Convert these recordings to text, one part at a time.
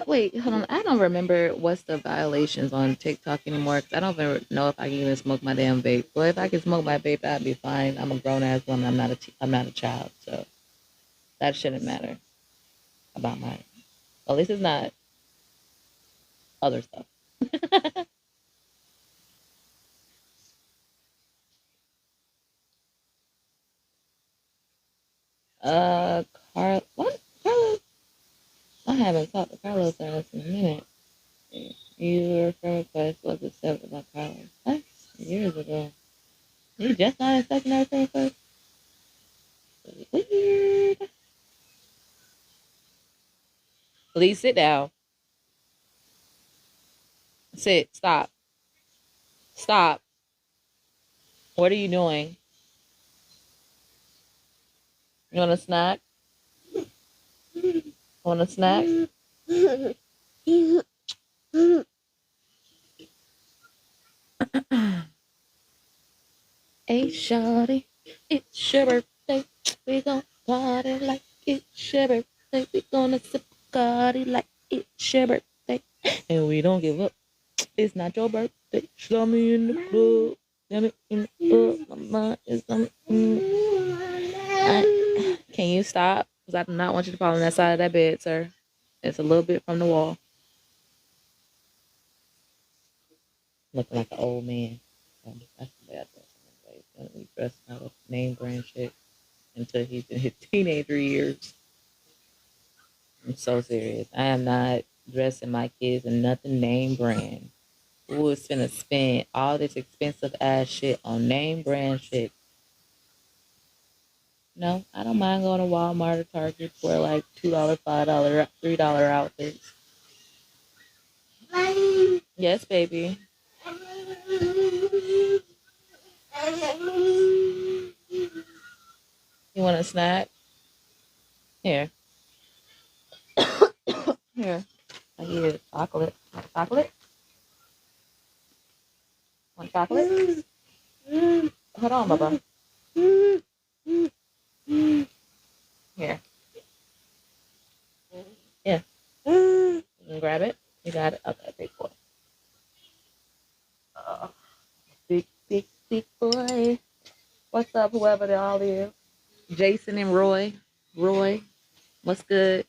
Wait, hold on. I don't remember what's the violations on TikTok anymore because I don't even know if I can even smoke my damn vape. Well, if I can smoke my vape, I'd be fine. I'm a grown ass woman. I'm not a child, so that shouldn't matter about my. At least it's not other stuff. Uh, what? Carlos? I haven't talked to Carlos in a minute. Your friend request was accepted by Carlos. That's years ago. You just not accepting our friend request? Weird. Please sit down. Sit. Stop. Stop. What are you doing? You want a snack? Want a snack? Hey, shawty, it's your birthday. We gon' party like it's your birthday. We gonna sip Bacardi like it's your birthday. And we don't give up. It's not your birthday. Show me in the club. Show me in the club. My mind is on. Can you stop? Because I do not want you to fall on that side of that bed, sir. It's a little bit from the wall. Looking like an old man. That's the bad dress. He's gonna be dressed out of name brand shit until he's in his teenager years. I'm so serious. I am not dressing my kids in nothing name brand. Who is finna spend all this expensive ass shit on name brand shit? No, I don't mind going to Walmart or Target for like $2, $5, $3 outfits. Yes, baby. You want a snack? Here. Here. I give you chocolate. Want chocolate? Want chocolate? Hold on, Bubba. Here. Yeah. You can grab it. You got it. Okay, big boy. Uh, big boy. What's up, whoever they all is? Jason and Roy. Roy, what's good?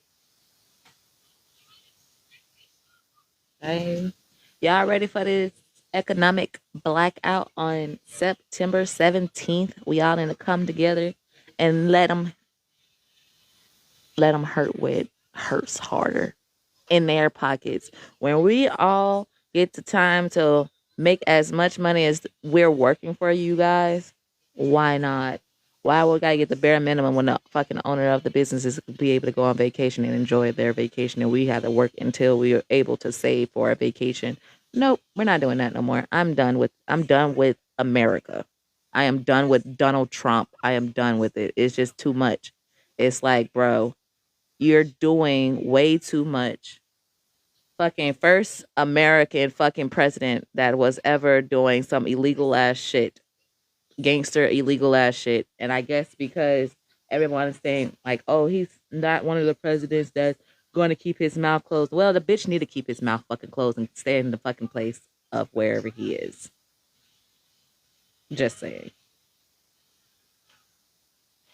Hey. Y'all ready for this economic blackout on September 17th? We all need to come together and let them hurt what hurts harder in their pockets. When we all get the time to make as much money as we're working for you guys, why not? Why we gotta get the bare minimum when the fucking owner of the business is be able to go on vacation and enjoy their vacation and we have to work until we are able to save for a vacation? Nope, we're not doing that no more. I'm done with America. I am done with Donald Trump. I am done with it. It's just too much. It's like, bro, you're doing way too much. Fucking first American fucking president that was ever doing some illegal ass shit, gangster illegal ass shit. And I guess because everyone is saying like, oh, he's not one of the presidents that's going to keep his mouth closed. Well, the bitch need to keep his mouth fucking closed and stay in the fucking place of wherever he is. Just saying.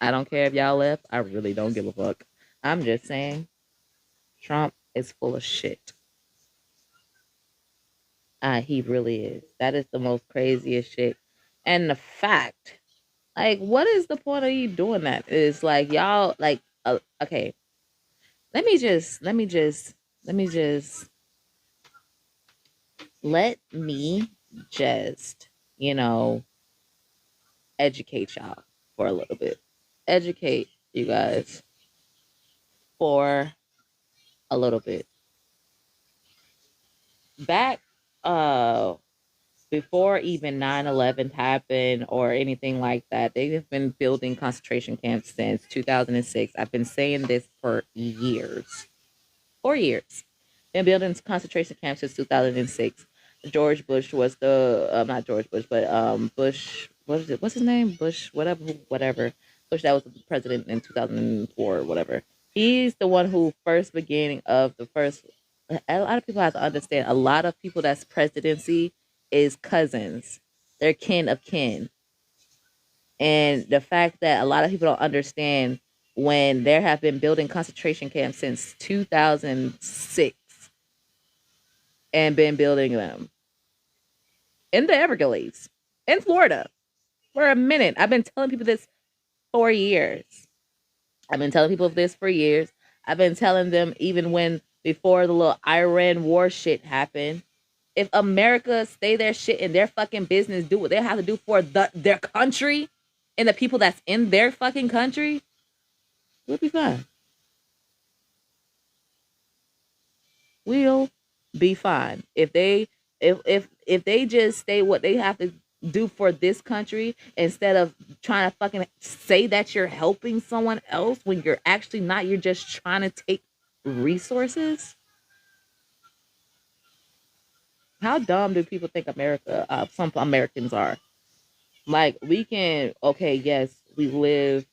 I don't care if y'all left. I really don't give a fuck. I'm just saying Trump is full of shit. He really is. That is the most craziest shit. And the fact, like, what is the point of you doing that? It's like y'all, like, okay. Let me just, let me just, you know, educate y'all for a little bit. Educate you guys for a little bit. Back, uh, before even 9/11 happened or anything like that. They've been building concentration camps since 2006. I've been saying this for years. 4 years. Been building concentration camps since 2006. George Bush was the not George Bush, but Bush. What is it? What's his name? Bush. Whatever. Whatever. Bush that was the president in 2004 or whatever. He's the one who first beginning of the first. a lot of people have to understand. A lot of people that's presidency is cousins. They're kin of kin. And the fact that a lot of people don't understand when there have been building concentration camps since 2006 and been building them in the Everglades, in Florida, for a minute. I've been telling people this for years. I've been telling people this for years. I've been telling them even when before the little Iran war shit happened. If America stay their shit in their fucking business, do what they have to do for their country and the people that's in their fucking country, we'll be fine. We'll be fine. If they just stay what they have to do for this country instead of trying to fucking say that you're helping someone else when you're actually not, you're just trying to take resources. How dumb do people think America some Americans are? Like we can okay, yes, we live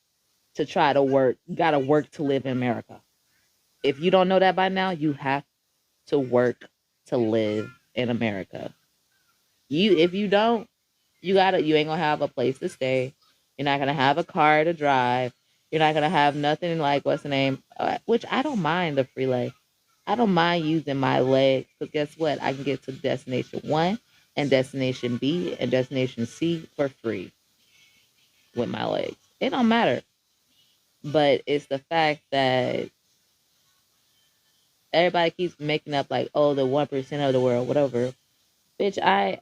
to try to work. You gotta work to live in America. If you don't know that by now, you have to work to live in America. If you don't, you ain't gonna have a place to stay. You're not gonna have a car to drive. You're not gonna have nothing like what's the name? Which I don't mind the freeway. I don't mind using my legs because guess what? I can get to destination one and destination B and destination C for free with my legs. It don't matter. But it's the fact that everybody keeps making up like, oh, the 1% of the world, whatever. Bitch,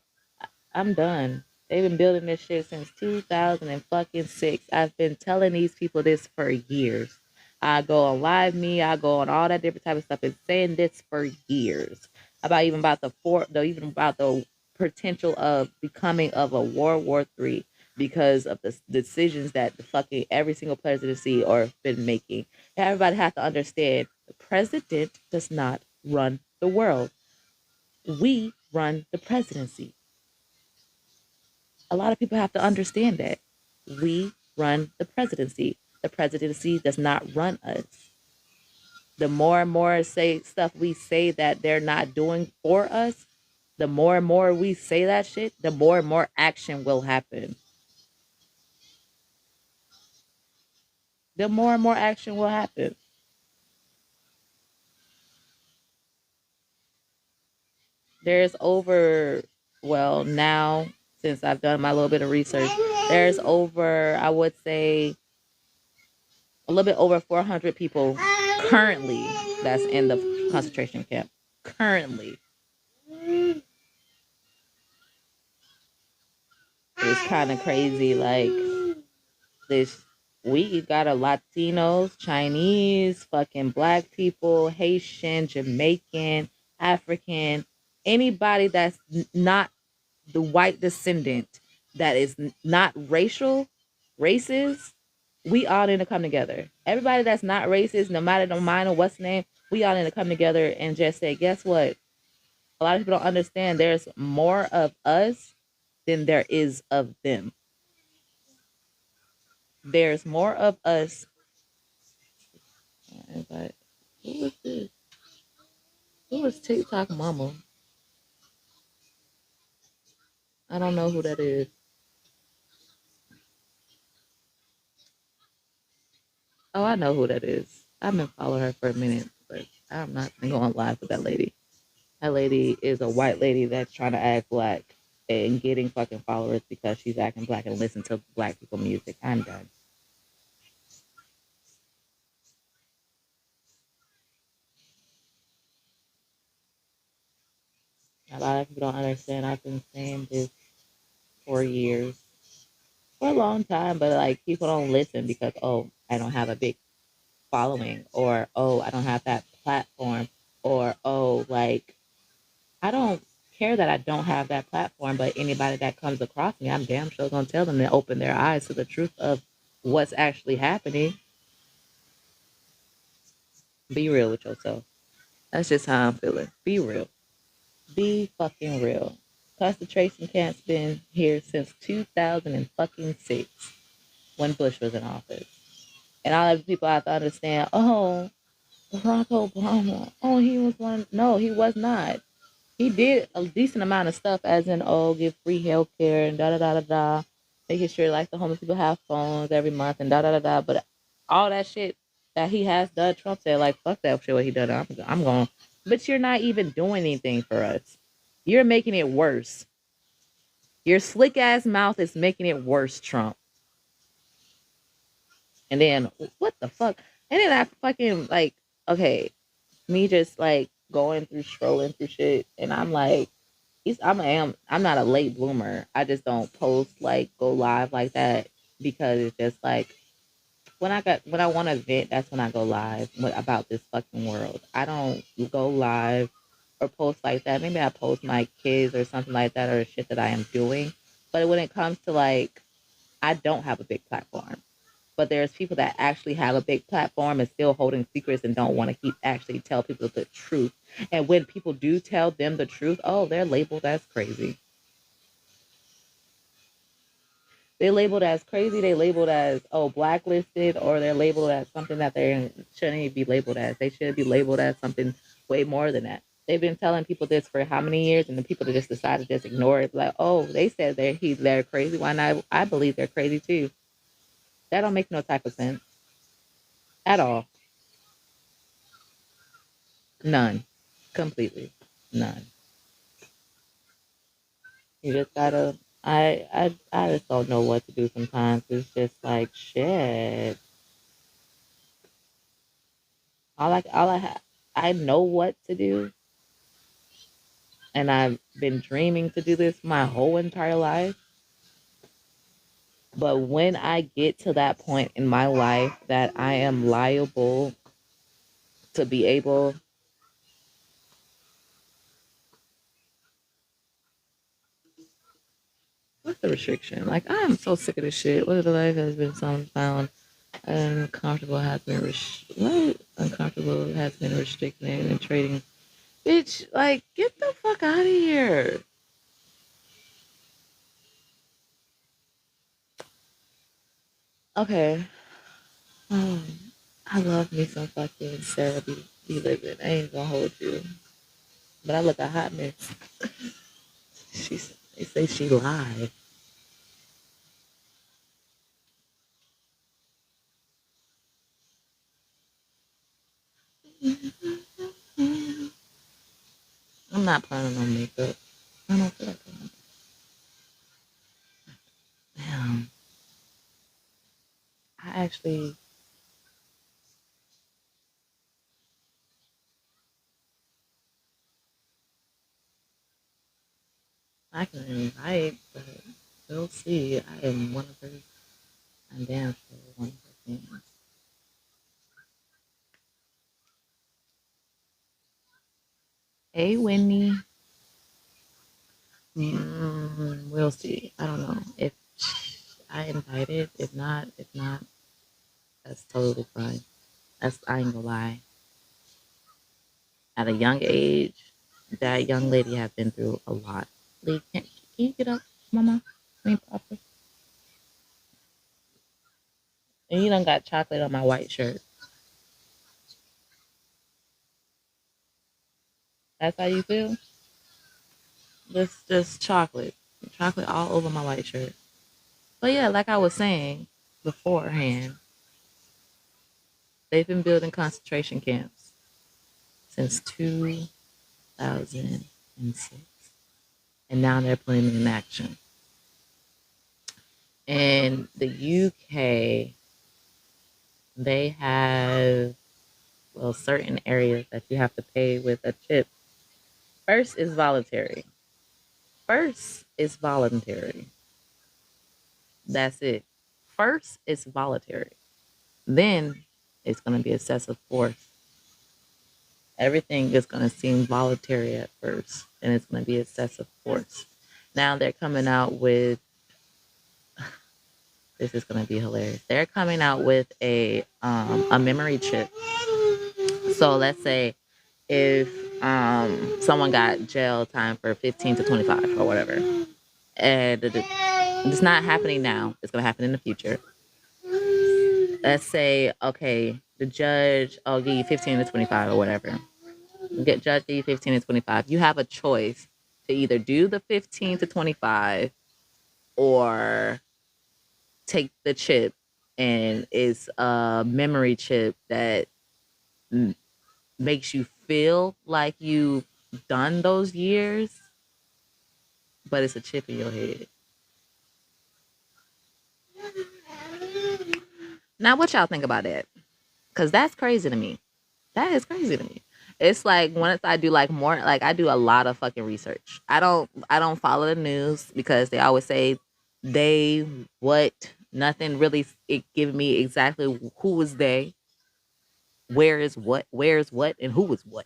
I'm done. They've been building this shit since 2006. I've been telling these people this for years. I go on Live Me, I go on all that different type of stuff and saying this for years. Even about the potential of becoming of a World War III because of the decisions that the fucking every single presidency or been making. Everybody has to understand the president does not run the world. We run the presidency. A lot of people have to understand that we run the presidency. The presidency does not run us. The more and more say stuff we say that they're not doing for us, the more and more we say that shit, the more and more action will happen. The more and more action will happen. There's over, well, now, since I've done my little bit of research, there's over, I would say, a little bit over 400 people currently that's in the concentration camp. Currently. It's kind of crazy. Like, this, we got a Latinos, Chinese, fucking black people, Haitian, Jamaican, African, anybody that's not the white descendant that is not racist, we all need to come together. Everybody that's not racist, no matter the mind or what's the name, we all need to come together and just say, guess what? A lot of people don't understand there's more of us than there is of them. There's more of us. But who was this? Who was TikTok Mama? I don't know who that is. Oh, I know who that is. I've been following her for a minute, but I'm not going live with that lady. That lady is a white lady that's trying to act black and getting fucking followers because she's acting black and listen to black people music. I'm done. A lot of people don't understand. I've been saying this for years, for a long time, but like people don't listen because oh, I don't have a big following, or oh, I don't have that platform, or oh, like I don't care that I don't have that platform, but anybody that comes across me, I'm damn sure gonna tell them to open their eyes to the truth of what's actually happening. Be real with yourself. That's just how I'm feeling. Be real. Be fucking real. Concentration camps been here since 2006 when Bush was in office. And all of the people have to understand, oh, Barack Obama. Oh, he was one. No, he was not. He did a decent amount of stuff, as in, oh, give free health care and da da da da da, making sure like the homeless people have phones every month and da da da da. But all that shit that he has done, Trump said, like, fuck that shit, what he done. I'm going, but you're not even doing anything for us. You're making it worse. Your slick ass mouth is making it worse, Trump. And then, what the fuck? And then I fucking, like, okay, me just like going through, scrolling through shit, and I'm like, I'm not a late bloomer. I just don't post like go live like that because it's just like when I want to vent, that's when I go live about this fucking world. I don't go live or post like that. Maybe I post my kids or something like that or shit that I am doing. But when it comes to like, I don't have a big platform. But there's people that actually have a big platform and still holding secrets and don't want to keep actually tell people the truth. And when people do tell them the truth, oh, they're labeled as crazy. They labeled as crazy. They labeled as, oh, blacklisted, or they're labeled as something that they shouldn't even be labeled as. They should be labeled as something way more than that. They've been telling people this for how many years, and the people that just decide to just ignore it. Like, oh, they said they're crazy. Why not? I believe they're crazy too. That don't make no type of sense at all. None. Completely. None. You just gotta. I just don't know what to do sometimes. It's just like shit. I know what to do, and I've been dreaming to do this my whole entire life. But when I get to that point in my life that I am liable to be able, what's the restriction? Like, I am so sick of this shit. What if the life has been found uncomfortable has been what? Uncomfortable has been restricted and trading. Bitch, like, get the fuck out of here. Okay. Um, I love me some fucking Sarah be living. I ain't gonna hold you. But I look a hot mess. They say she lied. I'm not planning on makeup. I don't feel like it. Damn. I actually, I can invite, but we'll see. I am one of her. I'm damn sure one of her things. Hey, Whitney. We'll see. I don't know if I invited. If not, that's totally fine. That's I ain't gonna lie. At a young age, that young lady had been through a lot. Lee, can you get up, Mama? Can you pop her? And you done got chocolate on my white shirt. That's how you feel? Just chocolate. Chocolate all over my white shirt. But yeah, like I was saying beforehand, they've been building concentration camps since 2006. And now they're putting it in action. In the UK, they have, well, certain areas that you have to pay with a chip. First is voluntary. First is voluntary. That's it. First is voluntary. Then it's going to be excessive force. Everything is going to seem voluntary at first, and it's going to be excessive force. Now they're coming out with, this is going to be hilarious. They're coming out with a memory chip. So let's say if someone got jail time for 15 to 25 or whatever, and it's not happening now, it's going to happen in the future. Let's say, okay, the judge, I'll give you 15 to 25 or whatever. Get judge, give you 15 to 25. You have a choice to either do the 15 to 25 or take the chip, and it's a memory chip that makes you feel like you've done those years, but it's a chip in your head. Now, what y'all think about that? Because that's crazy to me. That is crazy to me. It's like once I do like more, like I do a lot of fucking research. I don't follow the news because they always say they what nothing really it give me exactly who was they, where is what, and who is what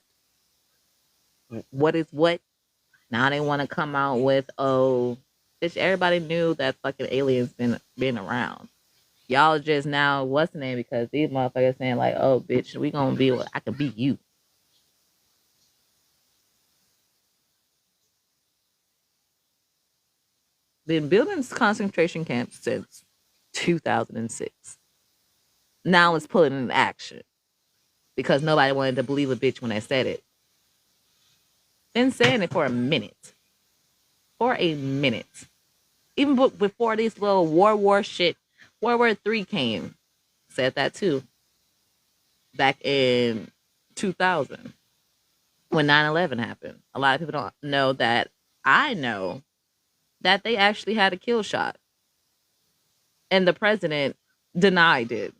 is what. Now they want to come out with bitch. Everybody knew that fucking aliens been around. Y'all just now what's the name because these motherfuckers saying like, oh bitch, we gonna be I can be you. Been building concentration camps since 2006. Now it's pulling in action because nobody wanted to believe a bitch when I said it. Been saying it for a minute. For a minute. Even before this little war shit, World War III came. Said that too. Back in 2000 when 9/11 happened. A lot of people don't know that I know that they actually had a kill shot. And the president denied it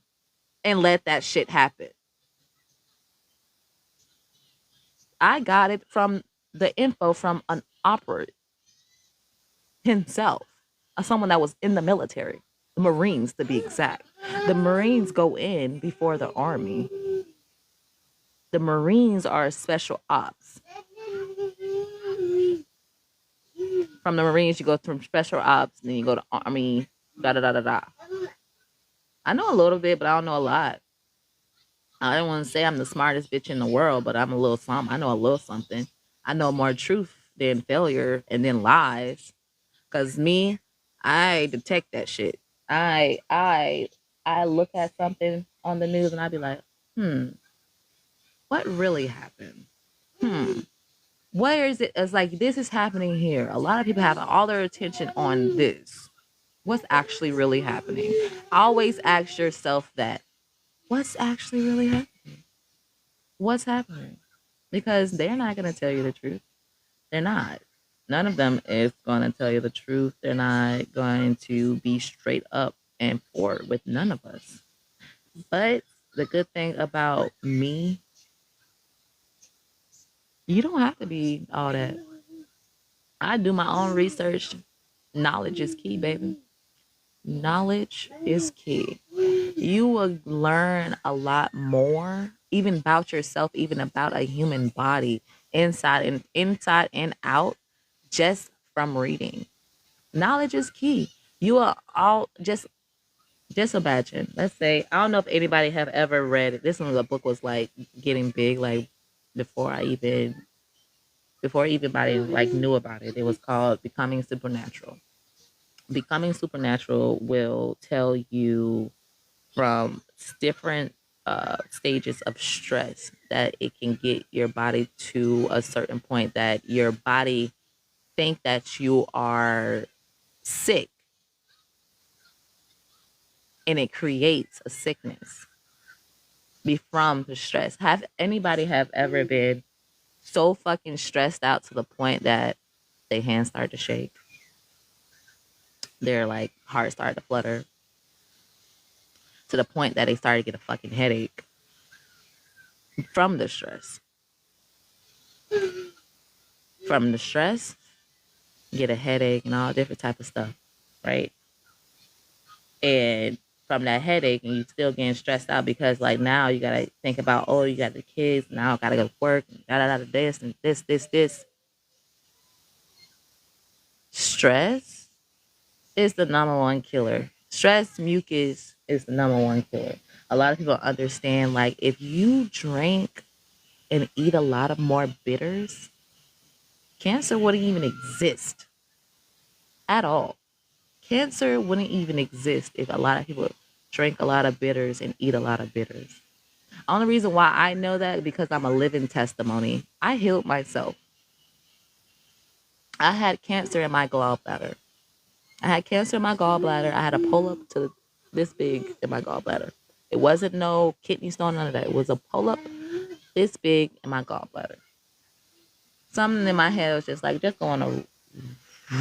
and let that shit happen. I got it from the info from an operative himself, someone that was in the military, the Marines to be exact. The Marines go in before the Army. The Marines are special ops. From the Marines, you go through special ops, then you go to Army, da da da da da. I know a little bit, but I don't know a lot. I don't want to say I'm the smartest bitch in the world, but I'm a little something. I know a little something. I know more truth than failure and then lies. Cause me, I detect that shit. I look at something on the news and I be like, what really happened? Where is it? It's like this is happening here. A lot of people have all their attention on this. What's actually really happening? Always ask yourself that. What's actually really happening? What's happening? Because they're not gonna tell you the truth. They're not. None of them is going to tell you the truth. They're not going to be straight up and forward with none of us. But the good thing about me, you don't have to be all that. I do my own research. Knowledge is key, baby. Knowledge is key. You will learn a lot more, even about yourself, even about a human body, inside and out, just from reading. Knowledge is key. You are all just imagine. Let's say I don't know if anybody have ever read it. This one the book was like getting big, like before I even before everybody like knew about it. It was called Becoming Supernatural. Becoming Supernatural will tell you from different stages of stress that it can get your body to a certain point that your body think that you are sick and it creates a sickness be from the stress. Have anybody have ever been so fucking stressed out to the point that their hands start to shake, their like heart started to flutter, to the point that they started to get a fucking headache from the stress. From the stress, get a headache and all different type of stuff, right? And from that headache, and you still getting stressed out because like now you gotta think about you got the kids now, gotta go to work, and da da da this and this. Stress is the number one killer. Stress mucus is the number one killer. A lot of people understand like if you drink and eat a lot of more bitters, cancer wouldn't even exist at all. Cancer wouldn't even exist if a lot of people drink a lot of bitters and eat a lot of bitters. Only reason why I know that is because I'm a living testimony. I healed myself. I had cancer in my gallbladder. I had cancer in my gallbladder. I had a pull up to this big in my gallbladder. It wasn't no kidney stone, none of that. It was a pull up this big in my gallbladder. Something in my head was just like, just go on a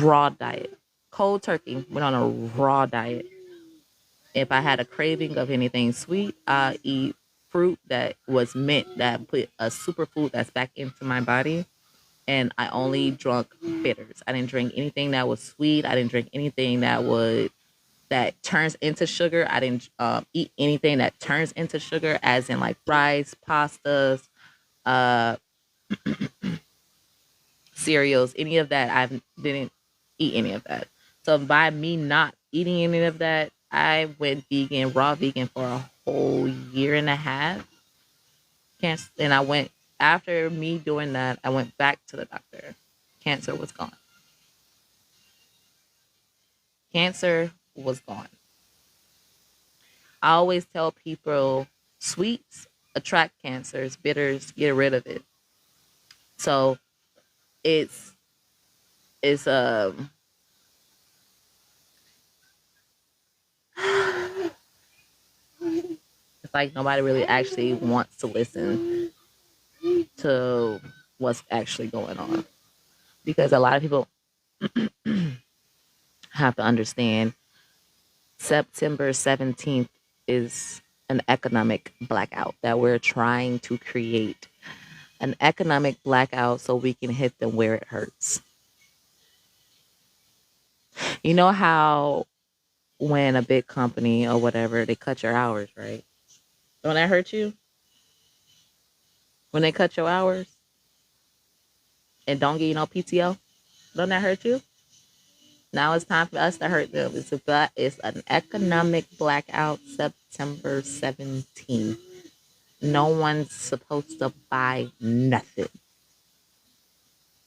raw diet. Cold turkey, went on a raw diet. If I had a craving of anything sweet, I eat fruit that was mint, that put a superfood that's back into my body. And I only drunk bitters. I didn't drink anything that was sweet. I didn't drink anything that turns into sugar. I didn't eat anything that turns into sugar, as in like rice, pastas, uh, cereals, any of that. I didn't eat any of that. So by me not eating any of that, I went vegan, raw vegan for a whole year and a half. Cancer, and I went after me doing that. I went back to the doctor. Cancer was gone. Cancer was gone. I always tell people sweets attract cancers, bitters get rid of it. So it's it's it's like nobody really actually wants to listen to what's actually going on, because a lot of people have to understand September 17th is an economic blackout that we're trying to create. An economic blackout so we can hit them where it hurts. You know how when a big company or whatever, they cut your hours, right? Don't that hurt you? When they cut your hours and don't give you no PTO, don't that hurt you? Now it's time for us to hurt them. It's an economic blackout September 17th. No one's supposed to buy nothing.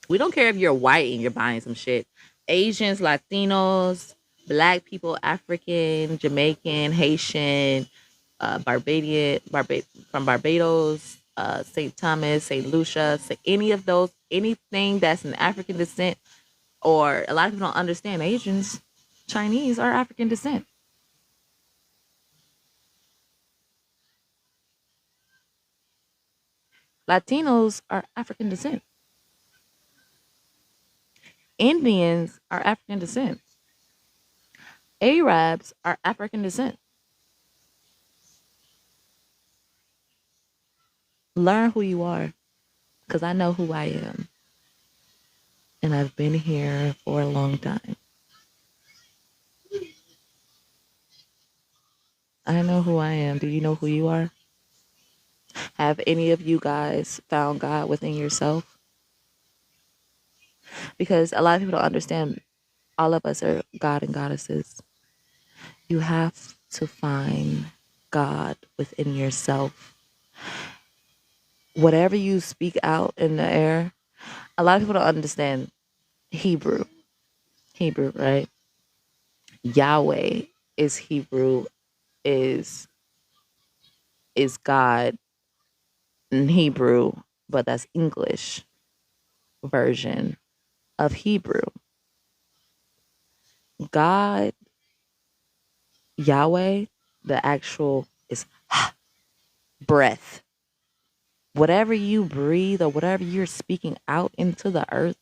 We don't care if you're white and you're buying some shit. Asians, Latinos, black people, African, Jamaican, Haitian, from Barbados, St. Thomas, St. Lucia, any of those, anything that's an African descent, or a lot of people don't understand Asians, Chinese are African descent. Latinos are African descent. Indians are African descent. Arabs are African descent. Learn who you are, because I know who I am. And I've been here for a long time. I know who I am. Do you know who you are? Have any of you guys found God within yourself? Because a lot of people don't understand, all of us are God and goddesses. You have to find God within yourself. Whatever you speak out in the air, a lot of people don't understand Hebrew. Hebrew, right? Yahweh is Hebrew, is God in Hebrew, but that's English version of Hebrew. God, Yahweh, the actual is breath. Whatever you breathe or whatever you're speaking out into the earth,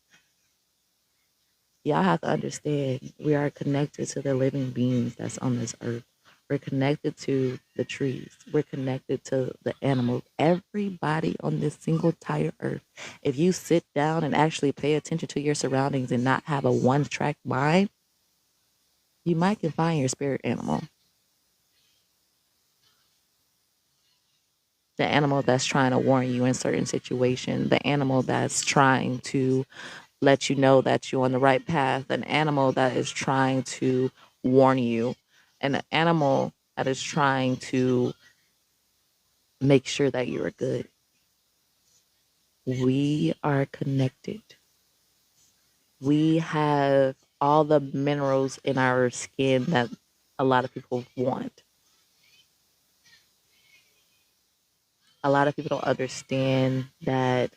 y'all have to understand we are connected to the living beings that's on this earth. We're connected to the trees. We're connected to the animals. Everybody on this single entire earth. If you sit down and actually pay attention to your surroundings and not have a one-track mind, you might can find your spirit animal. The animal that's trying to warn you in certain situations, the animal that's trying to let you know that you're on the right path, an animal that is trying to warn you, and an animal that is trying to make sure that you're good. We are connected. We have all the minerals in our skin that a lot of people want. A lot of people don't understand that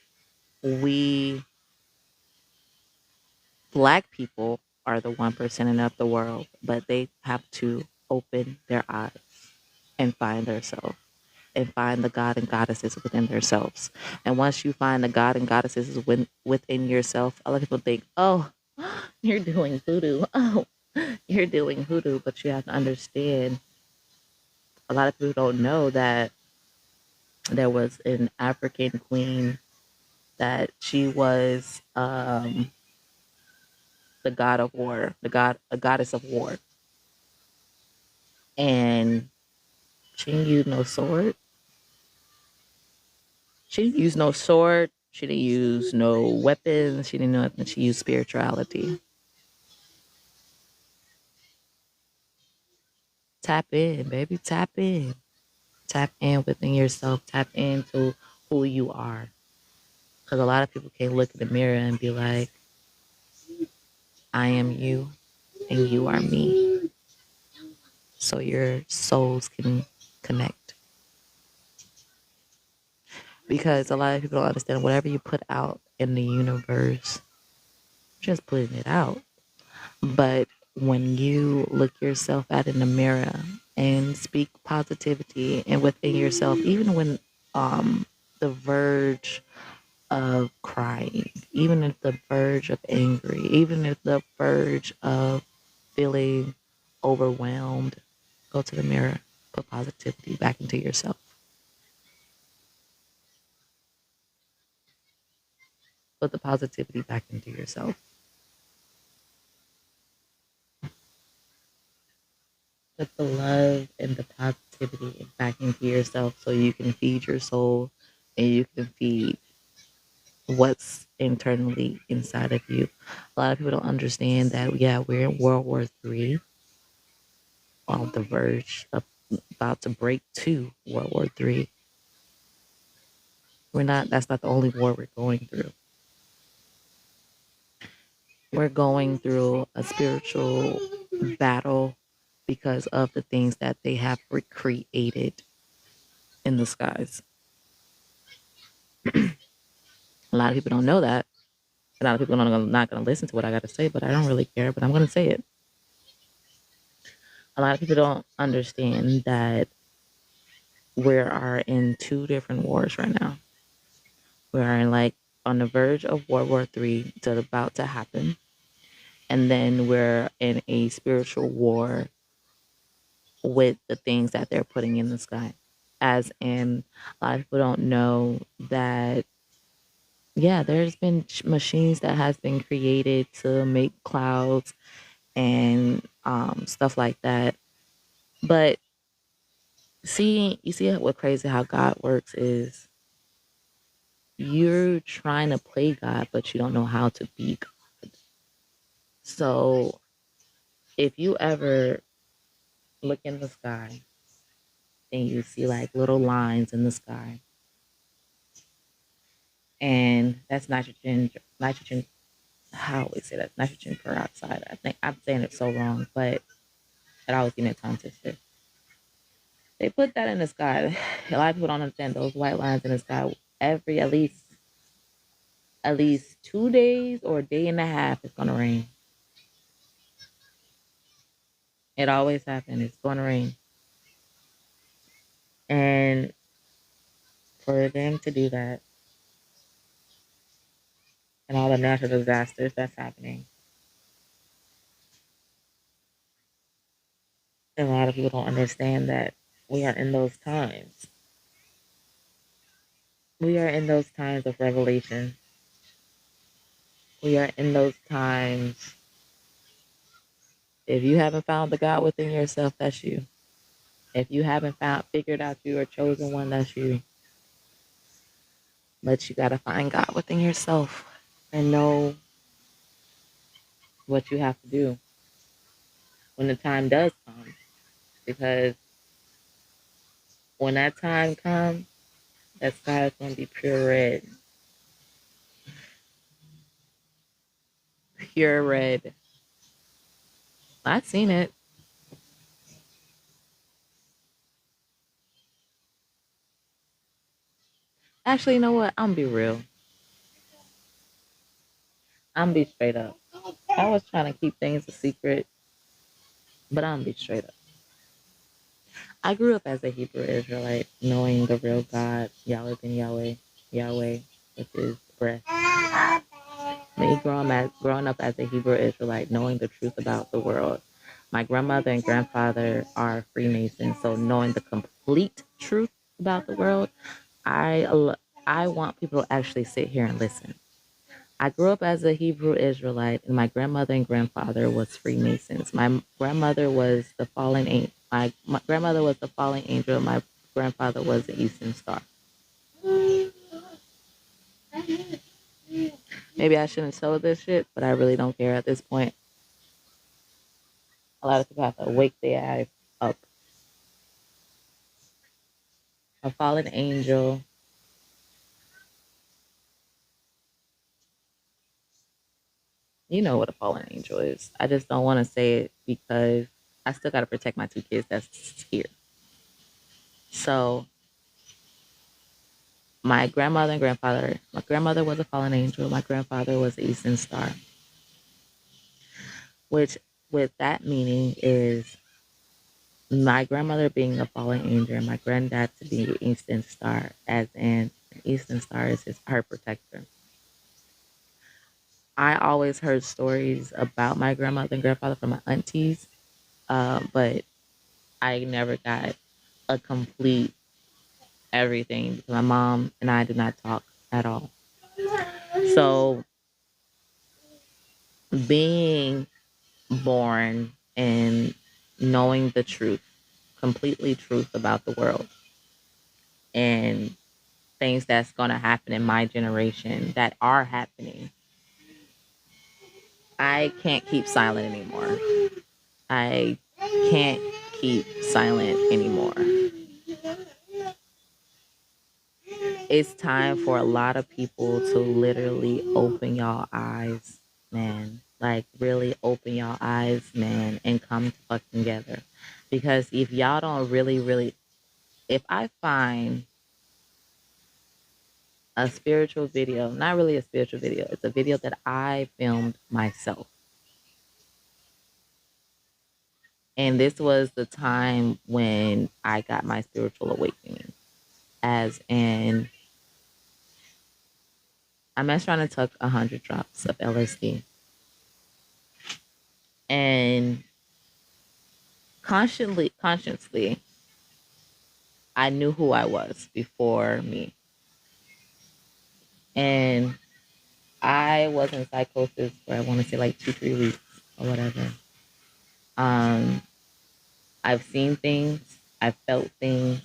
we Black people are the 1% of the world, but they have to open their eyes and find themselves and find the God and goddesses within themselves. And once you find the God and goddesses within yourself, a lot of people think, oh, you're doing voodoo. Oh, you're doing hoodoo. But you have to understand, a lot of people don't know that there was an African queen that she was the god of war, a goddess of war. And she didn't use no sword. She didn't use no sword. She didn't use no weapons. She didn't know nothing. She used spirituality. Tap in, baby. Tap in. Tap in within yourself. Tap into who you are. Because a lot of people can't look in the mirror and be like, I am you and you are me. So your souls can connect. Because a lot of people don't understand, whatever you put out in the universe, just putting it out. But when you look yourself at in the mirror and speak positivity and within yourself, even when the verge of crying, even at the verge of angry, even at the verge of feeling overwhelmed, go to the mirror, put positivity back into yourself. Put the positivity back into yourself. Put the love and the positivity back into yourself so you can feed your soul and you can feed what's internally inside of you. A lot of people don't understand that, yeah, we're in World War III, on the verge of about to break to World War III. That's not the only war we're going through. We're going through a spiritual battle because of the things that they have recreated in the skies. A lot of people don't know that. A lot of people are not going to listen to what I got to say, but I don't really care. But I'm going to say it. A lot of people don't understand that we are in two different wars right now. We are in, like, on the verge of World War III that's about to happen, and then we're in a spiritual war with the things that they're putting in the sky. As in, a lot of people don't know that, yeah, there's been machines that has been created to make clouds and stuff like that. But you see what crazy how God works is, you're trying to play God, but you don't know how to be God. So if you ever look in the sky and you see like little lines in the sky, and that's nitrogen, how do we say that? Nitrogen peroxide. I think I'm saying it so wrong, but it always give me a tongue twister. They put that in the sky. A lot of people don't understand those white lines in the sky. Every at least 2 days or a day and a half, it's gonna rain. It always happens. It's gonna rain, and for them to do that and all the natural disasters that's happening, and a lot of people don't understand that we are in those times. We are in those times of revelation. We are in those times. If you haven't found the God within yourself, that's you. If you haven't figured out your chosen one, that's you. But you gotta find God within yourself and know what you have to do when the time does come. Because when that time comes, that sky is gonna be pure red. Pure red. I've seen it. Actually, you know what? I'm gonna be real. I'm gonna be straight up. I was trying to keep things a secret, but I'm gonna be straight up. I grew up as a Hebrew Israelite, knowing the real God, Yahweh ben Yahweh, Yahweh, which is breath. Me growing up as a Hebrew Israelite, knowing the truth about the world. My grandmother and grandfather are Freemasons, so knowing the complete truth about the world, I want people to actually sit here and listen. I grew up as a Hebrew Israelite, and my grandmother and grandfather was Freemasons. My grandmother was the fallen angel. My grandmother was the fallen angel. My grandfather was the Eastern Star. Maybe I shouldn't tell this shit, but I really don't care at this point. A lot of people have to wake their eyes up. A fallen angel. You know what a fallen angel is. I just don't want to say it because I still got to protect my two kids that's here. So my grandmother and grandfather, my grandmother was a fallen angel. My grandfather was the Eastern Star, which with that meaning is my grandmother being a fallen angel, my granddad to be an Eastern Star, as in an Eastern Star is her protector. I always heard stories about my grandmother and grandfather from my aunties, but I never got a complete everything because my mom and I did not talk at all. So being born and knowing the truth, completely truth about the world and things that's going to happen in my generation that are happening, I can't keep silent anymore. I can't keep silent anymore. It's time for a lot of people to literally open y'all eyes, man. Like really open y'all eyes, man, and come fucking together. Because if y'all don't really, if I find a spiritual video, not really a spiritual video, it's a video that I filmed myself. And this was the time when I got my spiritual awakening. As in, I messed around and took 100 drops of LSD. And consciously, I knew who I was before me. And I was in psychosis for I want to say like 2-3 weeks or whatever. Um, I've seen things, I've felt things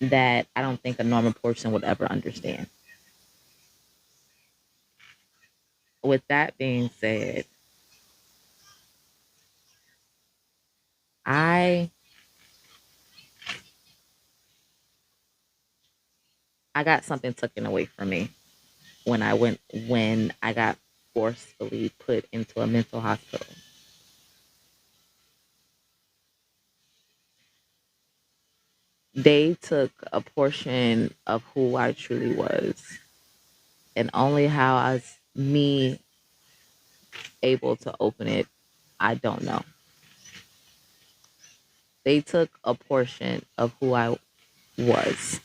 that I don't think a normal person would ever understand. With that being said, I I got something taken away from me when I got forcefully put into a mental hospital. They took a portion of who I truly was, and only how I was me able to open it, I don't know. They took a portion of who I was,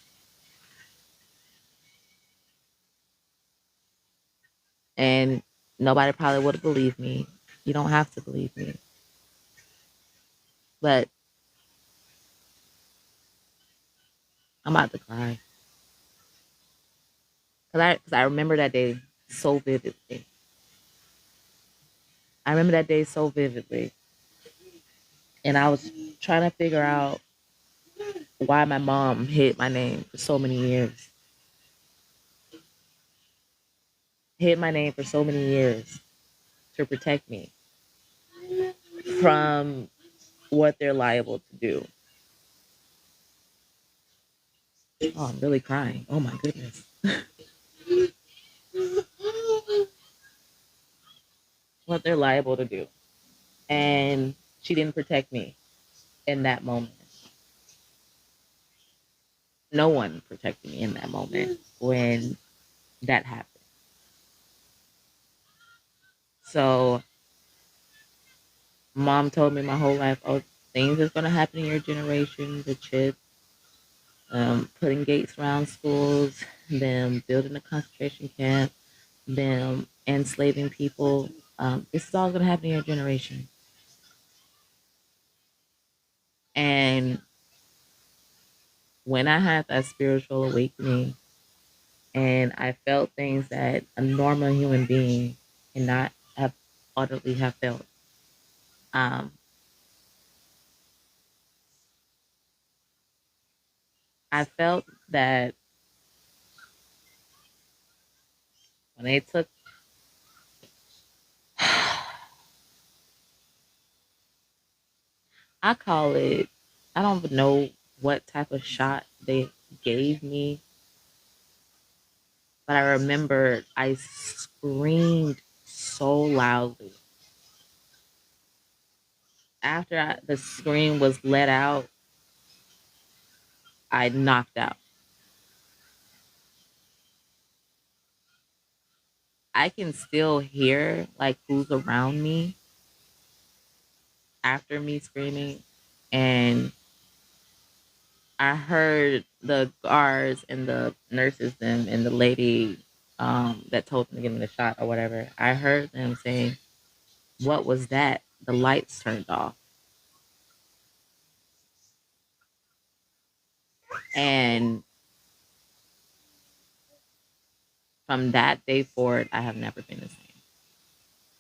and nobody probably would have believed me. You don't have to believe me, but I'm about to cry because I remember that day so vividly. I remember that day so vividly, and I was trying to figure out why my mom hid my name for so many years. Hid my name for so many years to protect me from what they're liable to do. Oh, I'm really crying. Oh my goodness. What they're liable to do. And she didn't protect me in that moment. No one protected me in that moment when that happened. So mom told me my whole life, oh, things is gonna happen in your generation, the chip, putting gates around schools, them building a concentration camp, them enslaving people. This is all gonna happen in your generation. And when I had that spiritual awakening and I felt things that a normal human being cannot have utterly have felt. Um, I felt that when they took, I call it, I don't even know what type of shot they gave me, but I remember I screamed so loudly. After the scream was let out, I knocked out. I can still hear like who's around me after me screaming, and I heard the guards and the nurses them and the lady that told them to give me the shot or whatever. I heard them saying, "What was that?" The lights turned off, and from that day forward, I have never been the same.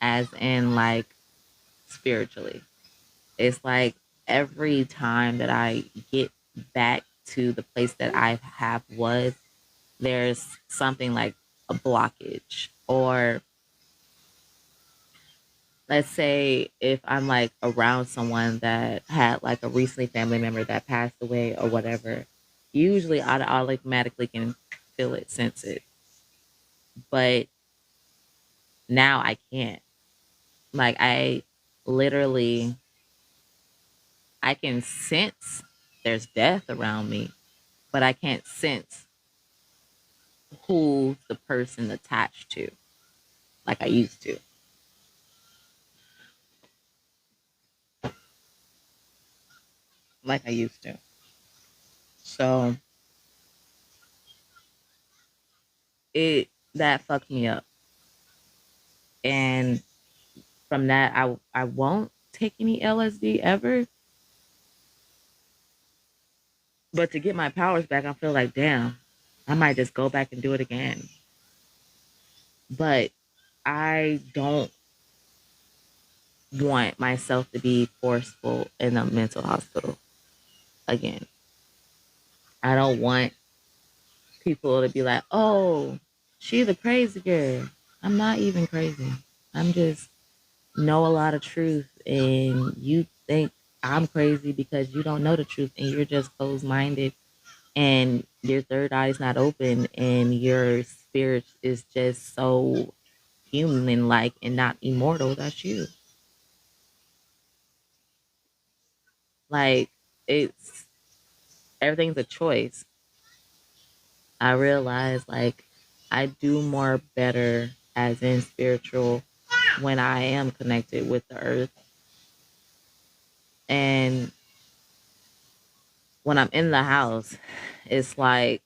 As in, like spiritually, it's like every time that I get back to the place that I have was, there's something like a blockage, or let's say if I'm like around someone that had like a recently family member that passed away or whatever, usually I automatically can feel it, sense it. But now I can't. Like I literally I can sense there's death around me, but I can't sense who the person attached to like I used to. Like I used to. So it that fucked me up. And from that I won't take any LSD ever. But to get my powers back, I feel like damn, I might just go back and do it again. But I don't want myself to be forceful in a mental hospital again. I don't want people to be like, oh, she's a crazy girl. I'm not even crazy. I'm just know a lot of truth and you think I'm crazy because you don't know the truth and you're just closed minded and your third eye is not open and your spirit is just so human like and not immortal. That's you. Like it's everything's a choice. I realize like I do more better as in spiritual when I am connected with the earth, and when I'm in the house it's like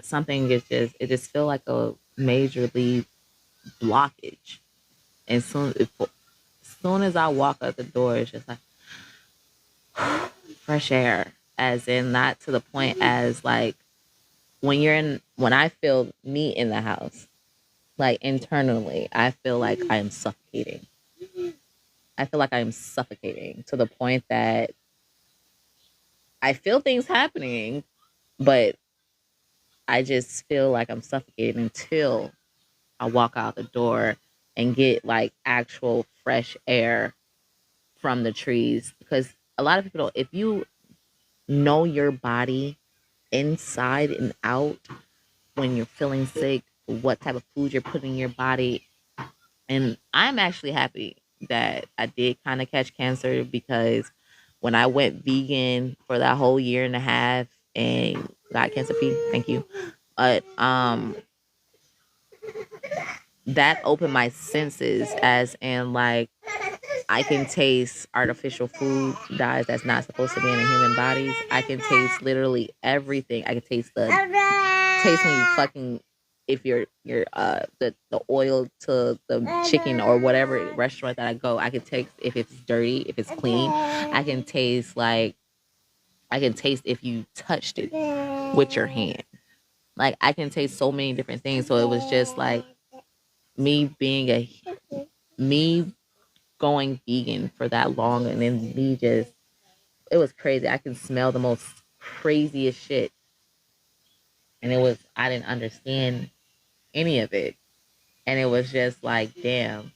something is just it just feel like a majorly blockage. And soon as I walk out the door, it's just like fresh air. As in, not to the point as like when I feel me in the house, like internally, I feel like I am suffocating. I feel like I am suffocating to the point that I feel things happening, but I just feel like I'm suffocating until I walk out the door and get like actual fresh air from the trees. Because a lot of people don't, if you know your body inside and out when you're feeling sick, what type of food you're putting in your body. And I'm actually happy that I did kind of catch cancer because when I went vegan for that whole year and a half and God cancer feed. Thank you. But that opened my senses, as in like I can taste artificial food dyes that's not supposed to be in a human bodies. I can taste literally everything. I can taste the taste when you fucking, if you're the oil to the chicken or whatever restaurant that I go, I can taste if it's dirty, if it's clean. I can taste like, I can taste if you touched it with your hand. Like I can taste so many different things. So it was just like me being a me going vegan for that long, and then me just, it was crazy. I can smell the most craziest shit, and it was, I didn't understand any of it, and it was just like, damn,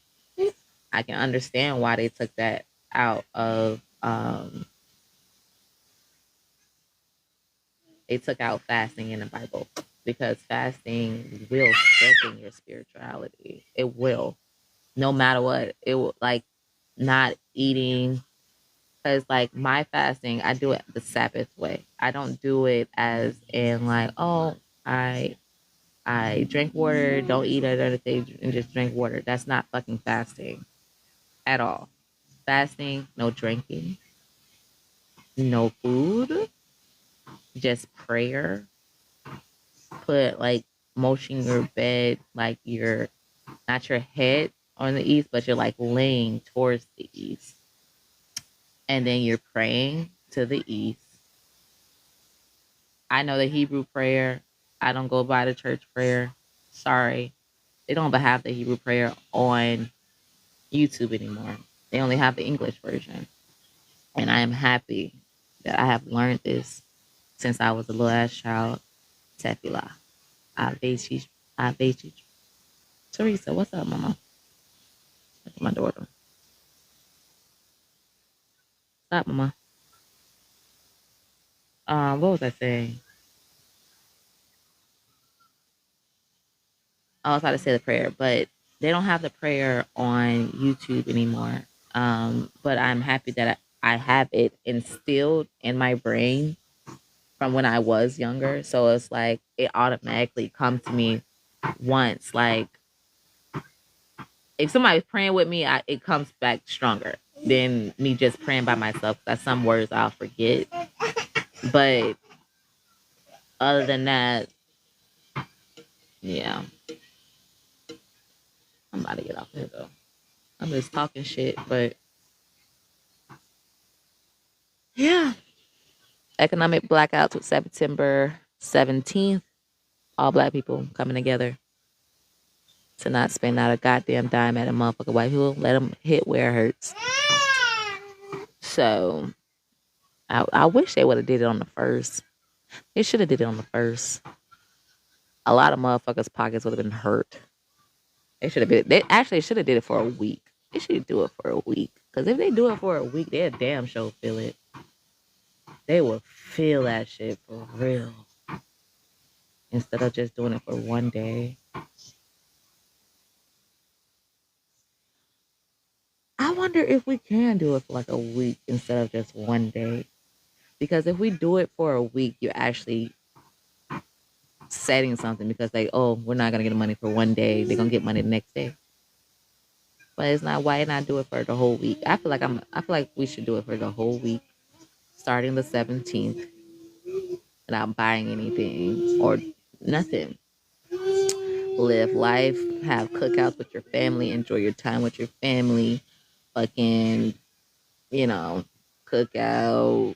I can understand why they took that out of they took out fasting in the Bible, because fasting will strengthen your spirituality. It will, no matter what. It will, like, not eating, because like my fasting, I do it the Sabbath way. I don't do it as in like, oh, I I drink water, don't eat other things, and just drink water. That's not fucking fasting at all. Fasting, no drinking, no food, just prayer. Put like motion your bed, like you're not your head on the east, but you're like laying towards the east. And then you're praying to the east. I know the Hebrew prayer. I don't go by the church prayer. Sorry. They don't have the Hebrew prayer on YouTube anymore. They only have the English version. And I am happy that I have learned this since I was a little ass child. Tefillah. Avechi. Avechi. Teresa, what's up, mama? Look at my daughter. Stop, mama. What was I saying? I was about to say the prayer, but they don't have the prayer on YouTube anymore. But I'm happy that I have it instilled in my brain from when I was younger. So it's like it automatically comes to me once. Like if somebody's praying with me, it comes back stronger than me just praying by myself. That's some words I'll forget. But other than that, yeah, I'm about to get off here though. I'm just talking shit, but yeah. Economic blackout to September 17th. All black people coming together to not spend out a goddamn dime at a motherfucker white people. Let them hit where it hurts. So I wish they would have did it on the first. They should have did it on the first. A lot of motherfuckers' pockets would have been hurt. They should have been. They actually should have did it for a week. They should do it for a week. Because if they do it for a week, they'll damn sure feel it. They will feel that shit for real. Instead of just doing it for one day. I wonder if we can do it for like a week instead of just one day. Because if we do it for a week, you're actually setting something, because they, oh, we're not gonna get money for one day. They're gonna get money the next day. But it's not, why not do it for the whole week? I feel like we should do it for the whole week, starting the 17th, without buying anything or nothing. Live life, have cookouts with your family, enjoy your time with your family, fucking, you know, cook out,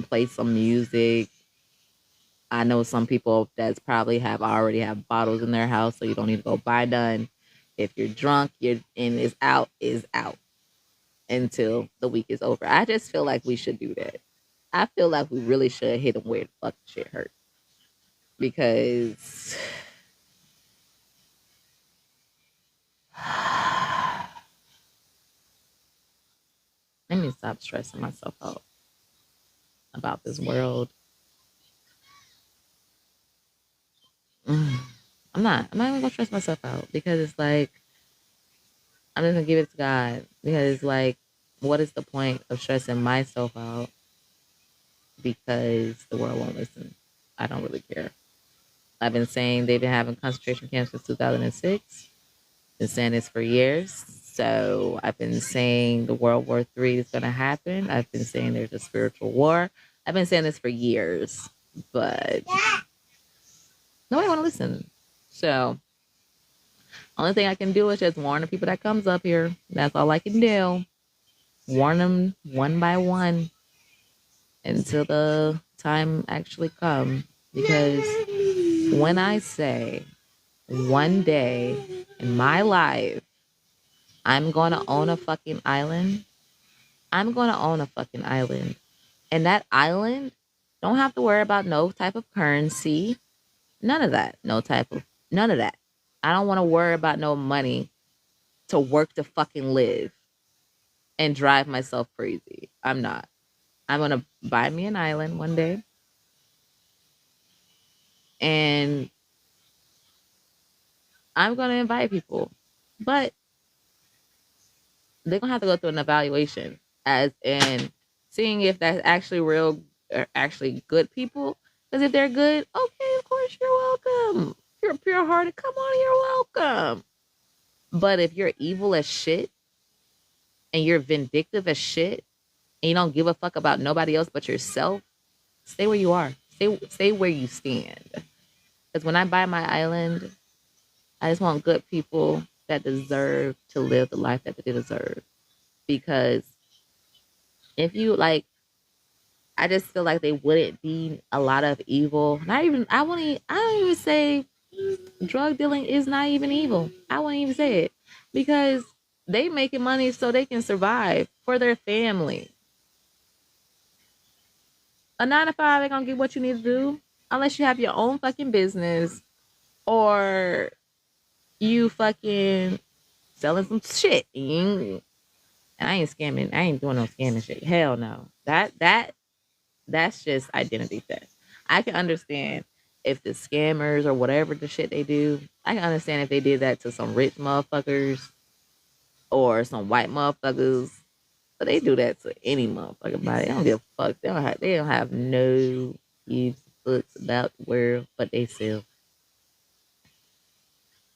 play some music. I know some people that's probably have already have bottles in their house, so you don't need to go buy none. If you're drunk, you're and is out until the week is over. I just feel like we should do that. I feel like we really should hit them where the fuck shit hurt, because let me stop stressing myself out about this world. Mm. I'm not even gonna stress myself out, because it's like I'm just gonna give it to God, because it's like, what is the point of stressing myself out because the world won't listen? I don't really care. I've been saying they've been having concentration camps since 2006. Been saying this for years. So I've been saying the World War III is going to happen. I've been saying there's a spiritual war. I've been saying this for years, but nobody want to listen. So only thing I can do is just warn the people that comes up here. That's all I can do. Warn them one by one until the time actually comes. Because when I say one day in my life, I'm going to own a fucking island, I'm going to own a fucking island. And that island don't have to worry about no type of currency. None of that. None of that. I don't want to worry about no money to work to fucking live and drive myself crazy. I'm not. I'm going to buy me an island one day. And I'm going to invite people. But they're going to have to go through an evaluation as in seeing if that's actually real or actually good people. Because if they're good, okay, of course you're welcome. If you're pure hearted, come on, you're welcome. But if you're evil as shit and you're vindictive as shit and you don't give a fuck about nobody else but yourself, stay where you are. Stay where you stand. Because when I buy my island, I just want good people that deserve to live the life that they deserve. Because if you like, I just feel like they wouldn't be a lot of evil. Not even I don't even say drug dealing is not even evil. I wouldn't even say it. Because they making money so they can survive for their family. A 9 to 5 ain't gonna get what you need to do unless you have your own fucking business or you fucking selling some shit. And I ain't scamming. I ain't doing no scamming shit. Hell no. That's just identity theft. I can understand if the scammers or whatever the shit they do. I can understand if they did that to some rich motherfuckers or some white motherfuckers. But they do that to any motherfucker body. They don't give a fuck. They don't have no gives fucks about the world, but they sell.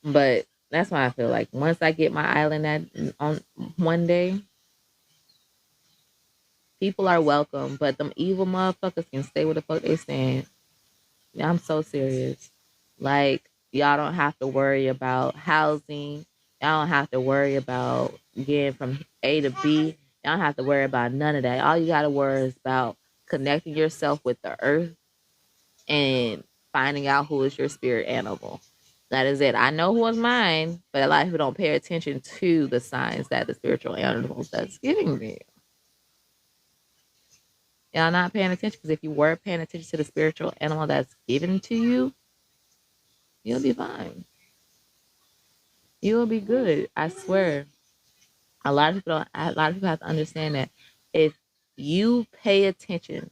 But that's why I feel like once I get my island at on one day, people are welcome. But them evil motherfuckers can stay where the fuck they stand. Yeah, I'm so serious. Like y'all don't have to worry about housing. Y'all don't have to worry about getting from A to B. Y'all don't have to worry about none of that. All you gotta worry is about connecting yourself with the earth and finding out who is your spirit animal. That is it. I know who is mine, but a lot of people don't pay attention to the signs that the spiritual animals that's giving me. Y'all not paying attention because if you were paying attention to the spiritual animal that's given to you, you'll be fine. You'll be good. I swear. A lot of people have to understand that if you pay attention